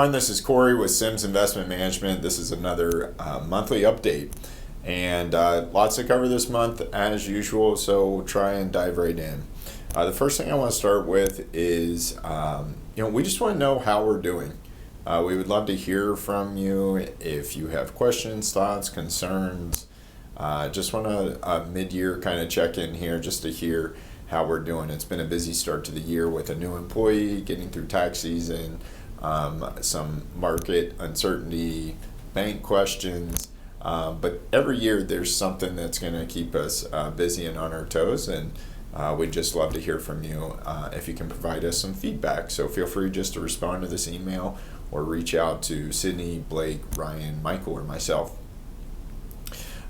everyone, this is Corey with Sims Investment Management. This is another monthly update, and lots to cover this month as usual, so we'll try and dive right in. The first thing I want to start with is, we just want to know how we're doing. We would love to hear from you if you have questions, thoughts, concerns. Just want a mid-year kind of check-in here just to hear how we're doing. It's been a busy start to the year with a new employee, getting through tax season, some market uncertainty, bank questions, but every year there's something that's going to keep us busy and on our toes, and we'd just love to hear from you if you can provide us some feedback. So feel free just to respond to this email or reach out to Sydney, Blake, Ryan, Michael, or myself.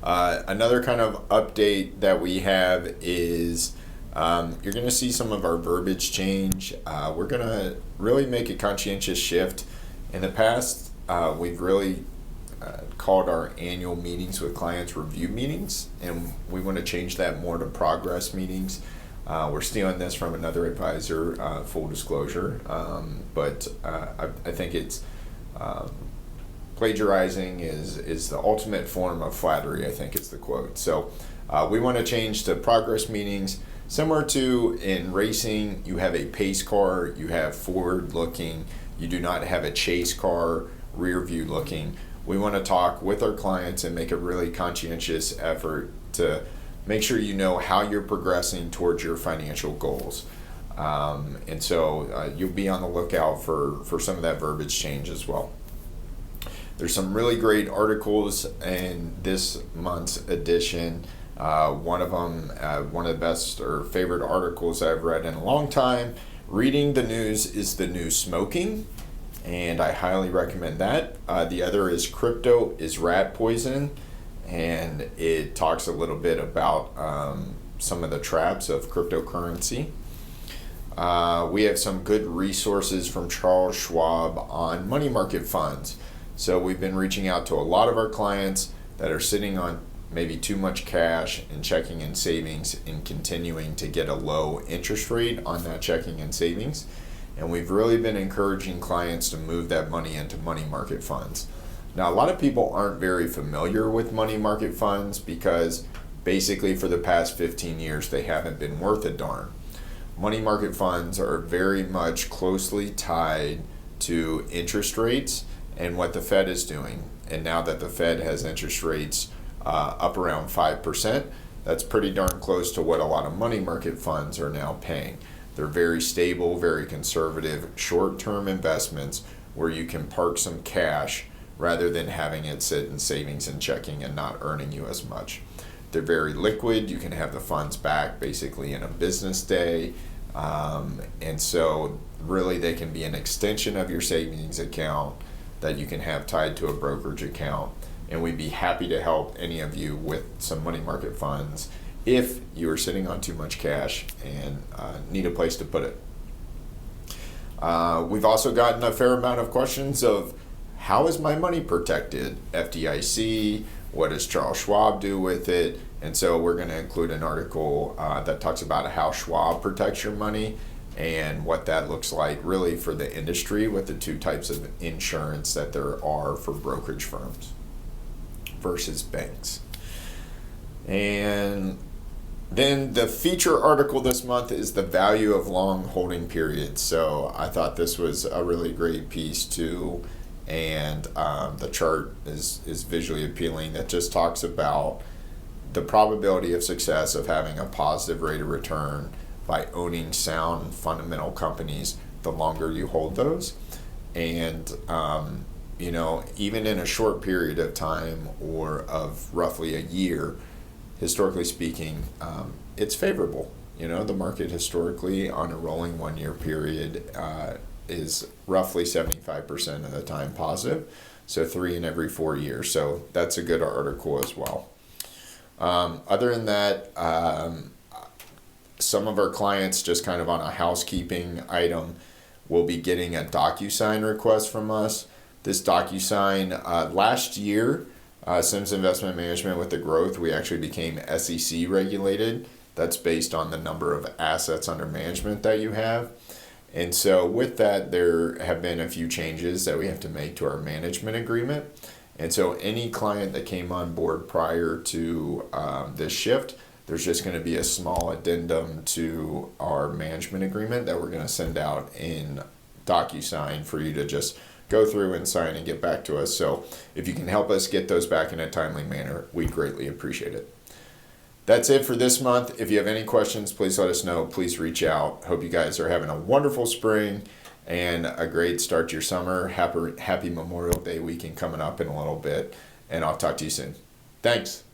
Another kind of update that we have is you're going to see some of our verbiage change. We're going to really make a conscientious shift. In the past, we've really called our annual meetings with clients review meetings, and we want to change that more to progress meetings. We're stealing this from another advisor, full disclosure, but I think it's plagiarizing is the ultimate form of flattery, I think is the quote. So we want to change to progress meetings. Similar to in racing, you have a pace car, you have forward looking, you do not have a chase car, rear view looking. We want to talk with our clients and make a really conscientious effort to make sure you know how you're progressing towards your financial goals. And so you'll be on the lookout for some of that verbiage change as well. There's some really great articles in this month's edition. One of them, one of the best or favorite articles I've read in a long time. Reading the news is the new smoking, and I highly recommend that. The other is Crypto is Rat Poison, and it talks a little bit about some of the traps of cryptocurrency. We have some good resources from Charles Schwab on money market funds. So we've been reaching out to a lot of our clients that are sitting on maybe too much cash in checking and savings and continuing to get a low interest rate on that checking and savings. And we've really been encouraging clients to move that money into money market funds. Now, a lot of people aren't very familiar with money market funds because basically for the past 15 years, they haven't been worth a darn. Money market funds are very much closely tied to interest rates and what the Fed is doing. And now that the Fed has interest rates up around 5%, that's pretty darn close to what a lot of money market funds are now paying. They're very stable, very conservative, short-term investments where you can park some cash rather than having it sit in savings and checking and not earning you as much. They're very liquid. You can have the funds back basically in a business day. And so really they can be an extension of your savings account that you can have tied to a brokerage account. And we'd be happy to help any of you with some money market funds if you are sitting on too much cash and need a place to put it. We've also gotten a fair amount of questions of how is my money protected? FDIC, what does Charles Schwab do with it? And so we're going to include an article that talks about how Schwab protects your money and what that looks like really for the industry with the two types of insurance that there are for brokerage firms versus banks. And then the feature article this month is the value of long holding periods. So I thought this was a really great piece too. And the chart is visually appealing. That just talks about the probability of success of having a positive rate of return by owning sound fundamental companies the longer you hold those. And even in a short period of time or of roughly a year, historically speaking, it's favorable. The market historically on a rolling 1 year period is roughly 75% of the time positive. So 3 in every 4 years. So that's a good article as well. Other than that, some of our clients, just kind of on a housekeeping item, will be getting a DocuSign request from us. This DocuSign, last year, Sims Investment Management with the growth, we actually became SEC regulated. That's based on the number of assets under management that you have. And so with that, there have been a few changes that we have to make to our management agreement. And so any client that came on board prior to this shift, there's just going to be a small addendum to our management agreement that we're going to send out in DocuSign for you to just go through and sign and get back to us. So if you can help us get those back in a timely manner, we greatly appreciate it. That's it for this month. If you have any questions, please let us know. Please reach out. Hope you guys are having a wonderful spring and a great start to your summer. Happy Memorial Day weekend coming up in a little bit, and I'll talk to you soon. Thanks.